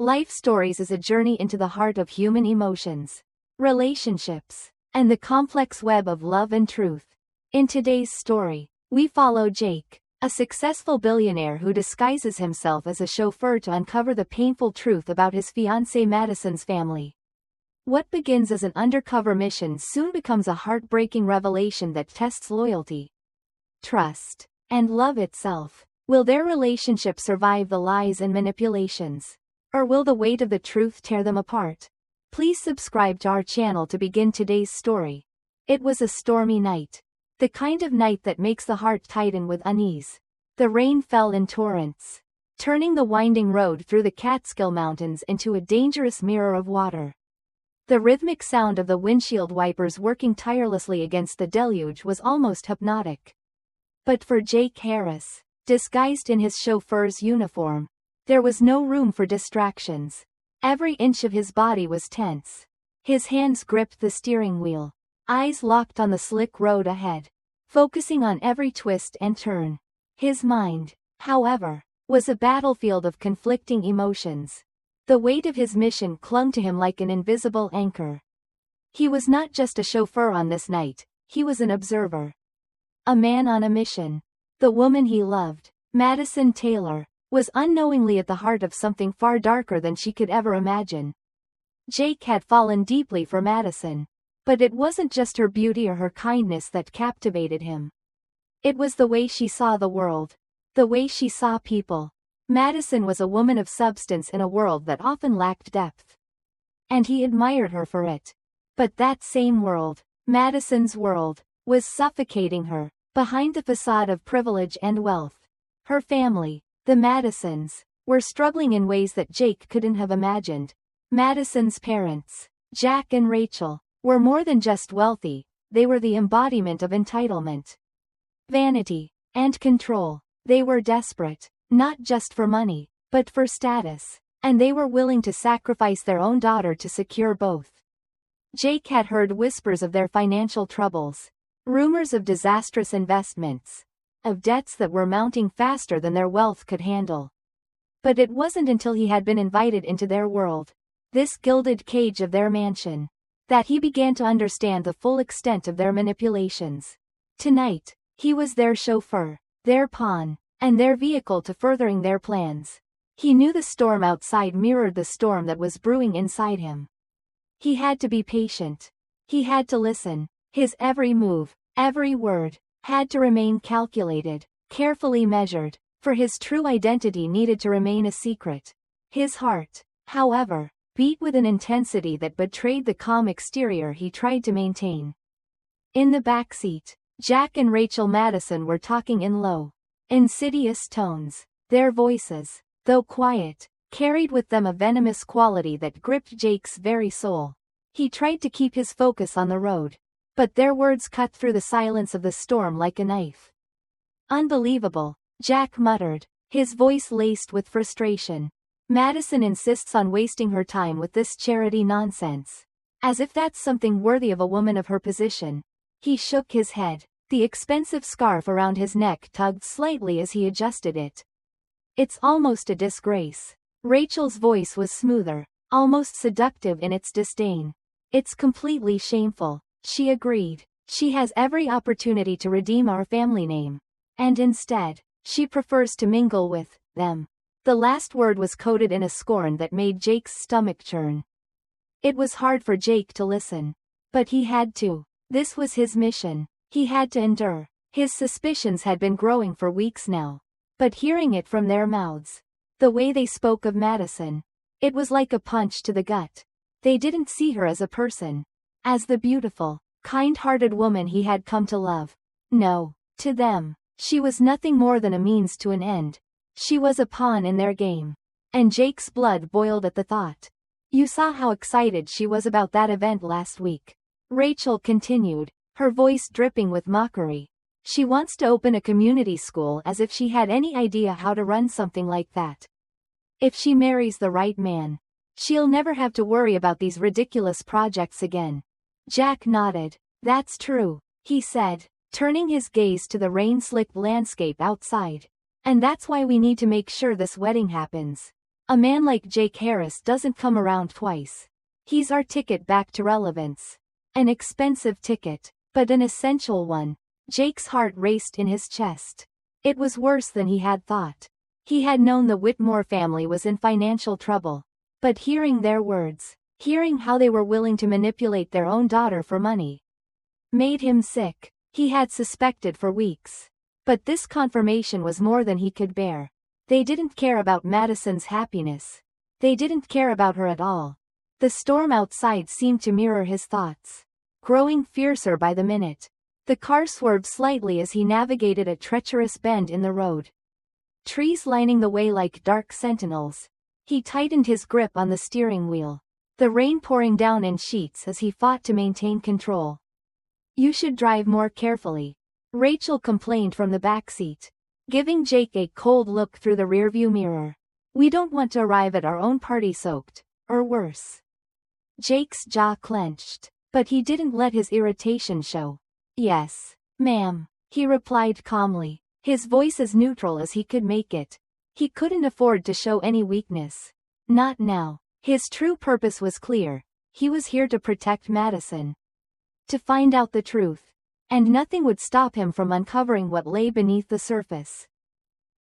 Life Stories is a journey into the heart of human emotions, relationships, and the complex web of love and truth. In today's story, we follow Jake, a successful billionaire who disguises himself as a chauffeur to uncover the painful truth about his fiancée Madison's family. What begins as an undercover mission soon becomes a heartbreaking revelation that tests loyalty, trust, and love itself. Will their relationship survive the lies and manipulations? Or will the weight of the truth tear them apart? Please subscribe to our channel to begin today's story. It was a stormy night. The kind of night that makes the heart tighten with unease. The rain fell in torrents, turning the winding road through the Catskill Mountains into a dangerous mirror of water. The rhythmic sound of the windshield wipers working tirelessly against the deluge was almost hypnotic. But for Jake Harris, disguised in his chauffeur's uniform, there was no room for distractions. Every inch of his body was tense. His hands gripped the steering wheel, eyes locked on the slick road ahead, focusing on every twist and turn. His mind, however, was a battlefield of conflicting emotions. The weight of his mission clung to him like an invisible anchor. He was not just a chauffeur on this night, he was an observer. A man on a mission. The woman he loved, Madison Taylor, was unknowingly at the heart of something far darker than she could ever imagine. Jake had fallen deeply for Madison. But it wasn't just her beauty or her kindness that captivated him. It was the way she saw the world. The way she saw people. Madison was a woman of substance in a world that often lacked depth. And he admired her for it. But that same world, Madison's world, was suffocating her. Behind the facade of privilege and wealth, her family, the Madisons, were struggling in ways that Jake couldn't have imagined. Madison's parents, Jack and Rachel, were more than just wealthy, they were the embodiment of entitlement, vanity, and control. They were desperate, not just for money, but for status, and they were willing to sacrifice their own daughter to secure both. Jake had heard whispers of their financial troubles, rumors of disastrous investments, of debts that were mounting faster than their wealth could handle. But it wasn't until he had been invited into their world, this gilded cage of their mansion, that he began to understand the full extent of their manipulations. Tonight, he was their chauffeur, their pawn, and their vehicle to furthering their plans. He knew the storm outside mirrored the storm that was brewing inside him. He had to be patient. He had to listen. His every move, every word, had to remain calculated, carefully measured, for his true identity needed to remain a secret. His heart, however, beat with an intensity that betrayed the calm exterior he tried to maintain. In the back seat, Jack and Rachel Madison were talking in low, insidious tones. Their voices, though quiet, carried with them a venomous quality that gripped Jake's very soul. He tried to keep his focus on the road, but their words cut through the silence of the storm like a knife. "Unbelievable," Jack muttered, his voice laced with frustration. "Madison insists on wasting her time with this charity nonsense. As if that's something worthy of a woman of her position." He shook his head. The expensive scarf around his neck tugged slightly as he adjusted it. "It's almost a disgrace." Rachel's voice was smoother, almost seductive in its disdain. "It's completely shameful," she agreed. "She has every opportunity to redeem our family name. And instead, she prefers to mingle with them." The last word was coated in a scorn that made Jake's stomach churn. It was hard for Jake to listen. But he had to. This was his mission. He had to endure. His suspicions had been growing for weeks now. But hearing it from their mouths, the way they spoke of Madison, it was like a punch to the gut. They didn't see her as a person, as the beautiful, kind-hearted woman he had come to love. No, to them, she was nothing more than a means to an end. She was a pawn in their game. And Jake's blood boiled at the thought. "You saw how excited she was about that event last week," Rachel continued, her voice dripping with mockery. "She wants to open a community school as if she had any idea how to run something like that. If she marries the right man, she'll never have to worry about these ridiculous projects again." Jack nodded. "That's true," he said, turning his gaze to the rain-slicked landscape outside. "And that's why we need to make sure this wedding happens. A man like Jake Harris doesn't come around twice. He's our ticket back to relevance. An expensive ticket, but an essential one. Jake's heart raced in his chest. It was worse than he had thought. He had known the Whitmore family was in financial trouble. But hearing their words, hearing how they were willing to manipulate their own daughter for money, made him sick. He had suspected for weeks. But this confirmation was more than he could bear. They didn't care about Madison's happiness. They didn't care about her at all. The storm outside seemed to mirror his thoughts, growing fiercer by the minute. The car swerved slightly as he navigated a treacherous bend in the road. Trees lining the way like dark sentinels. He tightened his grip on the steering wheel, the rain pouring down in sheets as he fought to maintain control. "You should drive more carefully," Rachel complained from the backseat, giving Jake a cold look through the rearview mirror. "We don't want to arrive at our own party soaked, or worse." Jake's jaw clenched, but he didn't let his irritation show. "Yes, ma'am," he replied calmly, his voice as neutral as he could make it. He couldn't afford to show any weakness. Not now. His true purpose was clear. He was here to protect Madison, to find out the truth. And nothing would stop him from uncovering what lay beneath the surface.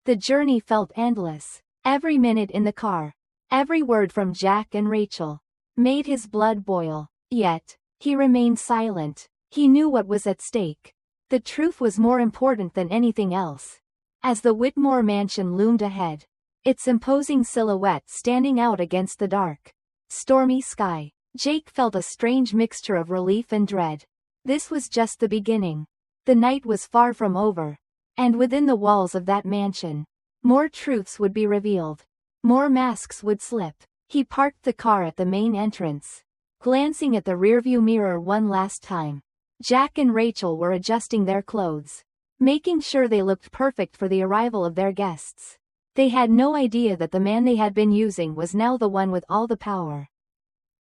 The journey felt endless. Every minute in the car, every word from Jack and Rachel, made his blood boil. Yet, he remained silent. He knew what was at stake. The truth was more important than anything else. As the Whitmore mansion loomed ahead, its imposing silhouette standing out against the dark, stormy sky, Jake felt a strange mixture of relief and dread. This was just the beginning. The night was far from over. And within the walls of that mansion, more truths would be revealed. More masks would slip. He parked the car at the main entrance, glancing at the rearview mirror one last time. Jack and Rachel were adjusting their clothes, making sure they looked perfect for the arrival of their guests. They had no idea that the man they had been using was now the one with all the power.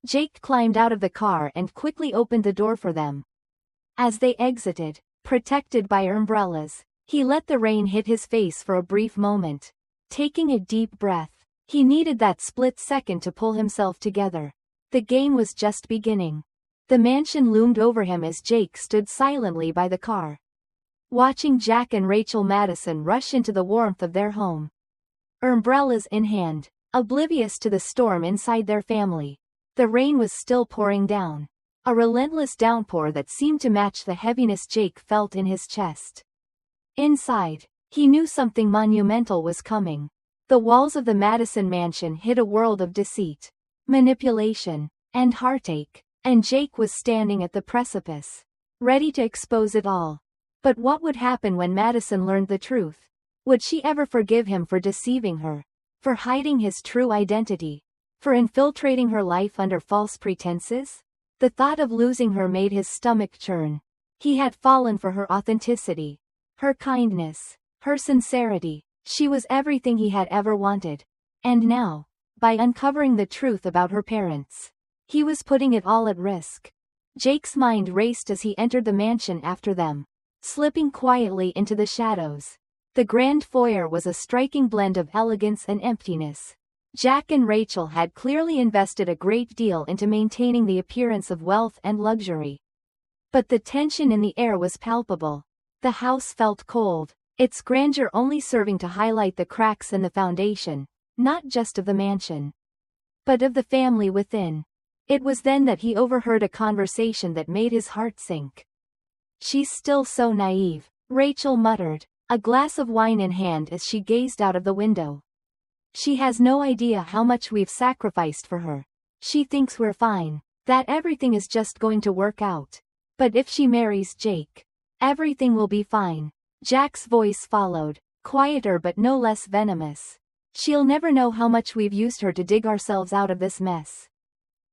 Jake climbed out of the car and quickly opened the door for them. As they exited, protected by umbrellas, he let the rain hit his face for a brief moment. Taking a deep breath, he needed that split second to pull himself together. The game was just beginning. The mansion loomed over him as Jake stood silently by the car, watching Jack and Rachel Madison rush into the warmth of their home, umbrellas in hand, oblivious to the storm inside their family. The rain was still pouring down, a relentless downpour that seemed to match the heaviness Jake felt in his chest. Inside, he knew something monumental was coming. The walls of the Madison mansion hid a world of deceit, manipulation, and heartache, and Jake was standing at the precipice, ready to expose it all. But what would happen when Madison learned the truth? Would she ever forgive him for deceiving her, for hiding his true identity, for infiltrating her life under false pretenses? The thought of losing her made his stomach churn. He had fallen for her authenticity, her kindness, her sincerity. She was everything he had ever wanted. And now, by uncovering the truth about her parents, he was putting it all at risk. Jake's mind raced as he entered the mansion after them, slipping quietly into the shadows. The grand foyer was a striking blend of elegance and emptiness. Jack and Rachel had clearly invested a great deal into maintaining the appearance of wealth and luxury. But the tension in the air was palpable. The house felt cold, its grandeur only serving to highlight the cracks in the foundation, not just of the mansion, but of the family within. It was then that he overheard a conversation that made his heart sink. "She's still so naive," Rachel muttered, a glass of wine in hand as she gazed out of the window. "She has no idea how much we've sacrificed for her. She thinks we're fine, that everything is just going to work out. But if she marries Jake, everything will be fine." Jack's voice followed, quieter but no less venomous. "She'll never know how much we've used her to dig ourselves out of this mess.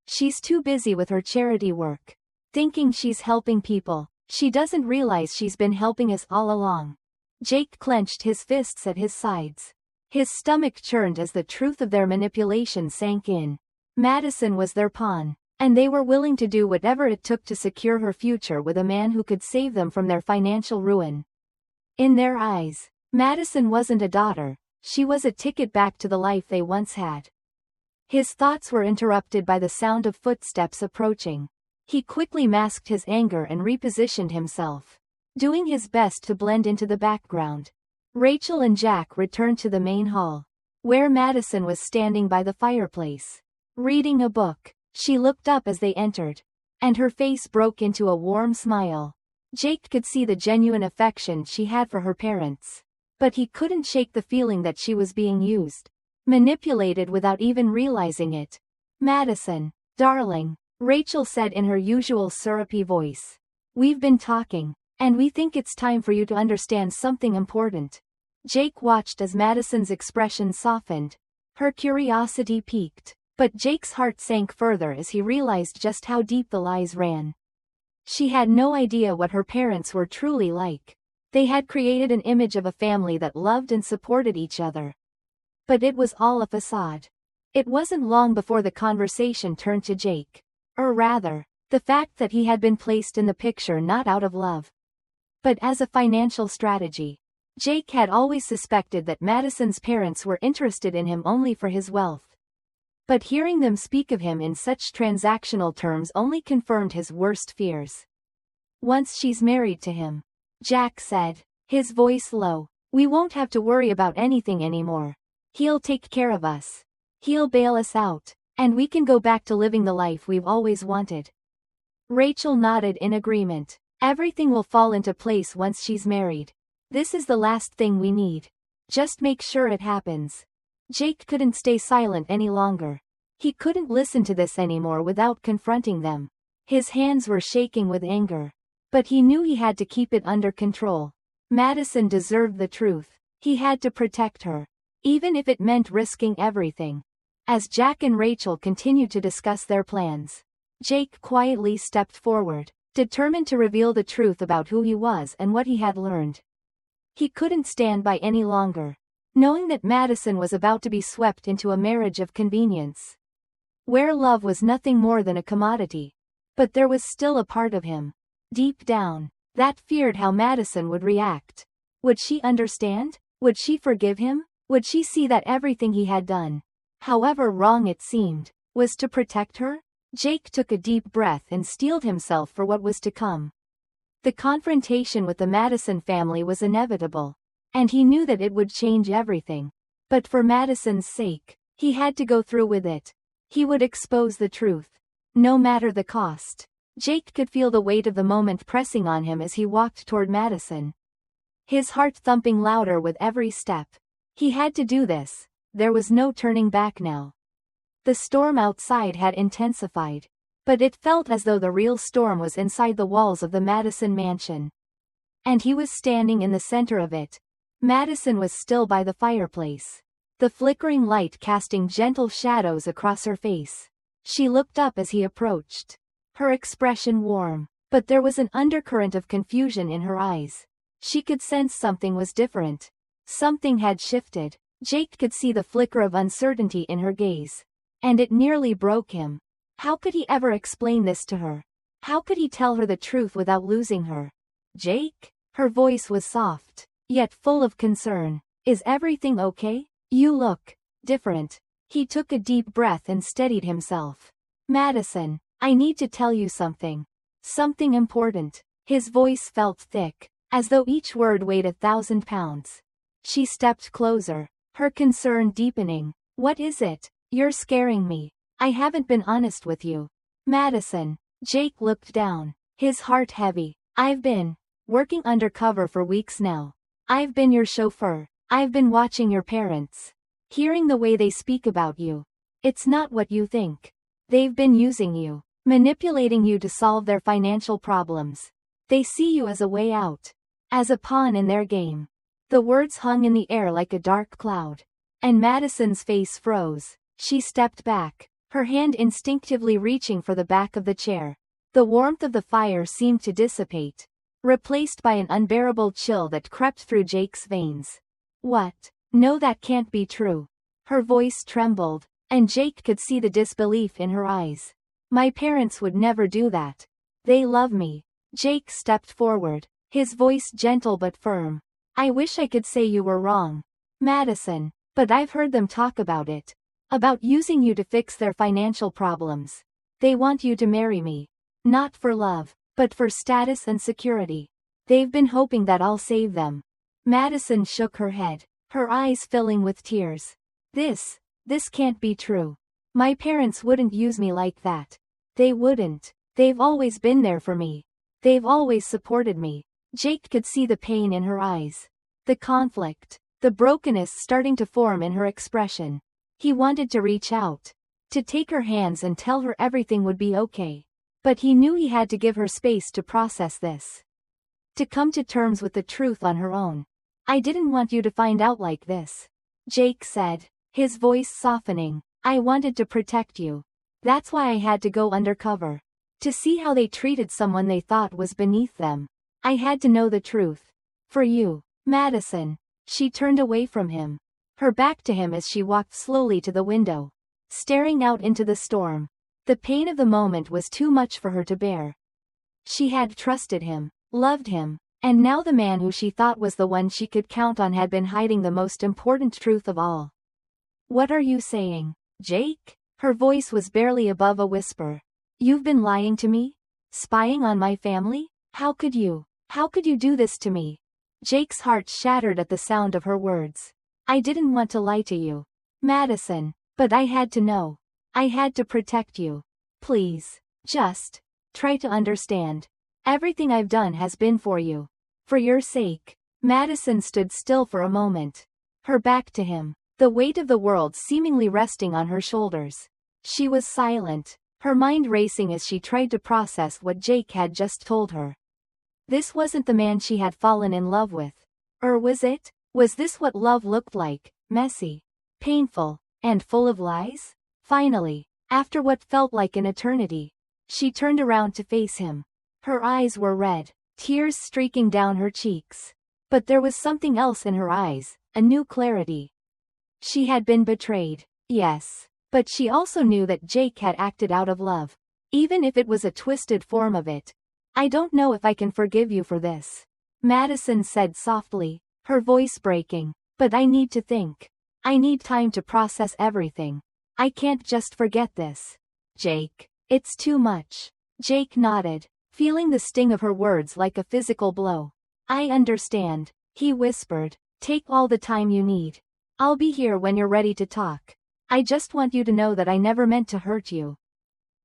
She's too busy with her charity work, thinking she's helping people. She doesn't realize she's been helping us all along." Jake clenched his fists at his sides. His stomach churned as the truth of their manipulation sank in. Madison was their pawn, and they were willing to do whatever it took to secure her future with a man who could save them from their financial ruin. In their eyes, Madison wasn't a daughter, she was a ticket back to the life they once had. His thoughts were interrupted by the sound of footsteps approaching. He quickly masked his anger and repositioned himself, doing his best to blend into the background. Rachel and Jack returned to the main hall, where Madison was standing by the fireplace, reading a book. She looked up as they entered, and her face broke into a warm smile. Jake could see the genuine affection she had for her parents, but he couldn't shake the feeling that she was being used, manipulated without even realizing it. "Madison, darling," Rachel said in her usual syrupy voice. "We've been talking, and we think it's time for you to understand something important." Jake watched as Madison's expression softened. Her curiosity piqued, but Jake's heart sank further as he realized just how deep the lies ran. She had no idea what her parents were truly like. They had created an image of a family that loved and supported each other, but it was all a facade. It wasn't long before the conversation turned to Jake, or rather, the fact that he had been placed in the picture not out of love, but as a financial strategy. Jake had always suspected that Madison's parents were interested in him only for his wealth, but hearing them speak of him in such transactional terms only confirmed his worst fears. "Once she's married to him," Jack said, his voice low, "we won't have to worry about anything anymore. He'll take care of us. He'll bail us out, and we can go back to living the life we've always wanted." Rachel nodded in agreement. "Everything will fall into place once she's married. This is the last thing we need. Just make sure it happens." Jake couldn't stay silent any longer. He couldn't listen to this anymore without confronting them. His hands were shaking with anger, but he knew he had to keep it under control. Madison deserved the truth. He had to protect her, even if it meant risking everything. As Jack and Rachel continued to discuss their plans, Jake quietly stepped forward, determined to reveal the truth about who he was and what he had learned. He couldn't stand by any longer, knowing that Madison was about to be swept into a marriage of convenience, where love was nothing more than a commodity. But there was still a part of him, deep down, that feared how Madison would react. Would she understand? Would she forgive him? Would she see that everything he had done, however wrong it seemed, was to protect her? Jake took a deep breath and steeled himself for what was to come. The confrontation with the Madison family was inevitable, and he knew that it would change everything. But for Madison's sake, he had to go through with it. He would expose the truth, no matter the cost. Jake could feel the weight of the moment pressing on him as he walked toward Madison, his heart thumping louder with every step. He had to do this. There was no turning back now. The storm outside had intensified, but it felt as though the real storm was inside the walls of the Madison mansion, and he was standing in the center of it. Madison was still by the fireplace, the flickering light casting gentle shadows across her face. She looked up as he approached, her expression warm, but there was an undercurrent of confusion in her eyes. She could sense something was different. Something had shifted. Jake could see the flicker of uncertainty in her gaze, and it nearly broke him. How could he ever explain this to her? How could he tell her the truth without losing her? "Jake?" Her voice was soft, yet full of concern. "Is everything okay? You look different." He took a deep breath and steadied himself. "Madison, I need to tell you something. Something important." His voice felt thick, as though each word weighed 1,000 pounds. She stepped closer, her concern deepening. "What is it? You're scaring me. I haven't been honest with you." "Madison." Jake looked down, his heart heavy. "I've been working undercover for weeks now. I've been your chauffeur. I've been watching your parents, hearing the way they speak about you. It's not what you think. They've been using you, manipulating you to solve their financial problems. They see you as a way out, as a pawn in their game." The words hung in the air like a dark cloud, and Madison's face froze. She stepped back, her hand instinctively reaching for the back of the chair. The warmth of the fire seemed to dissipate, replaced by an unbearable chill that crept through Jake's veins. "What? No, that can't be true." Her voice trembled, and Jake could see the disbelief in her eyes. "My parents would never do that. They love me." Jake stepped forward, his voice gentle but firm. "I wish I could say you were wrong, Madison, but I've heard them talk about it. About using you to fix their financial problems. They want you to marry me. Not for love, but for status and security. They've been hoping that I'll save them. Madison shook her head, her eyes filling with tears. This can't be true. My parents wouldn't use me like that. They wouldn't. They've always been there for me. They've always supported me. Jake could see the pain in her eyes. The conflict. The brokenness starting to form in her expression. He wanted to reach out. To take her hands and tell her everything would be okay. But he knew he had to give her space to process this. To come to terms with the truth on her own. I didn't want you to find out like this. Jake said, his voice softening. I wanted to protect you. That's why I had to go undercover. To see how they treated someone they thought was beneath them. I had to know the truth. For you, Madison. She turned away from him. Her back to him as she walked slowly to the window. Staring out into the storm. The pain of the moment was too much for her to bear. She had trusted him, loved him, and now the man who she thought was the one she could count on had been hiding the most important truth of all. What are you saying, Jake? Her voice was barely above a whisper. You've been lying to me? Spying on my family? How could you? How could you do this to me? Jake's heart shattered at the sound of her words. I didn't want to lie to you, Madison, but I had to know. I had to protect you. Please, just try to understand. Everything I've done has been for you. For your sake. Madison stood still for a moment. Her back to him, the weight of the world seemingly resting on her shoulders. She was silent, her mind racing as she tried to process what Jake had just told her. This wasn't the man she had fallen in love with. Or was it? Was this what love looked like? Messy, painful, and full of lies? Finally, after what felt like an eternity, she turned around to face him. Her eyes were red, tears streaking down her cheeks. But there was something else in her eyes, a new clarity. She had been betrayed, yes, but she also knew that Jake had acted out of love. Even if it was a twisted form of it. I don't know if I can forgive you for this, Madison said softly, her voice breaking. But I need to think. I need time to process everything. I can't just forget this. Jake. It's too much. Jake nodded, feeling the sting of her words like a physical blow. I understand, he whispered. Take all the time you need. I'll be here when you're ready to talk. I just want you to know that I never meant to hurt you.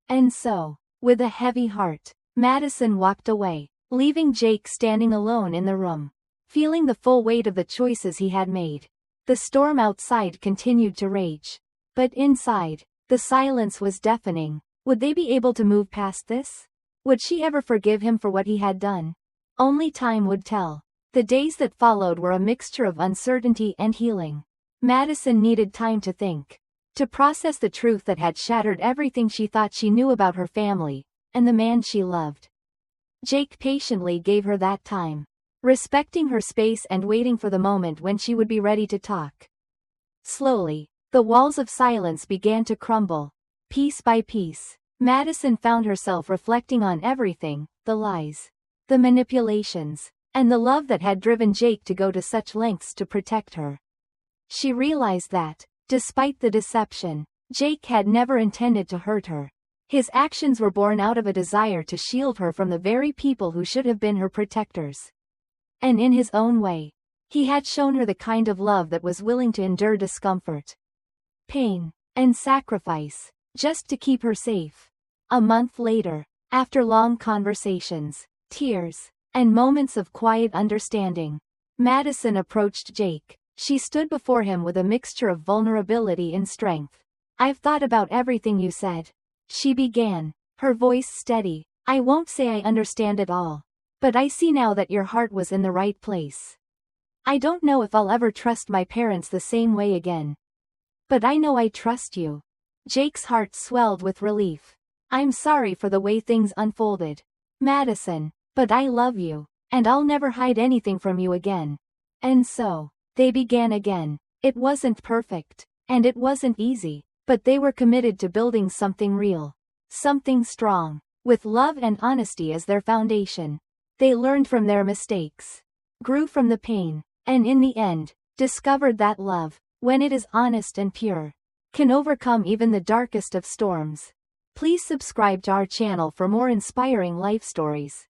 And so, with a heavy heart, Madison walked away, leaving Jake standing alone in the room, feeling the full weight of the choices he had made. The storm outside continued to rage. But inside, the silence was deafening. Would they be able to move past this? Would she ever forgive him for what he had done? Only time would tell. The days that followed were a mixture of uncertainty and healing. Madison needed time to think. To process the truth that had shattered everything she thought she knew about her family, and the man she loved. Jake patiently gave her that time, respecting her space and waiting for the moment when she would be ready to talk. Slowly, the walls of silence began to crumble. Piece by piece, Madison found herself reflecting on everything, the lies, the manipulations, and the love that had driven Jake to go to such lengths to protect her. She realized that, despite the deception, Jake had never intended to hurt her. His actions were born out of a desire to shield her from the very people who should have been her protectors. And in his own way, he had shown her the kind of love that was willing to endure discomfort, pain, and sacrifice, just to keep her safe. A month later, after long conversations, tears, and moments of quiet understanding, Madison approached Jake. She stood before him with a mixture of vulnerability and strength. I've thought about everything you said. She began, her voice steady. I won't say I understand it all. But I see now that your heart was in the right place. I don't know if I'll ever trust my parents the same way again. But I know I trust you. Jake's heart swelled with relief. I'm sorry for the way things unfolded, Madison, but I love you, and I'll never hide anything from you again. And so, they began again. It wasn't perfect, and it wasn't easy, but they were committed to building something real, something strong, with love and honesty as their foundation. They learned from their mistakes, grew from the pain, and in the end, discovered that love, when it is honest and pure, can overcome even the darkest of storms. Please subscribe to our channel for more inspiring life stories.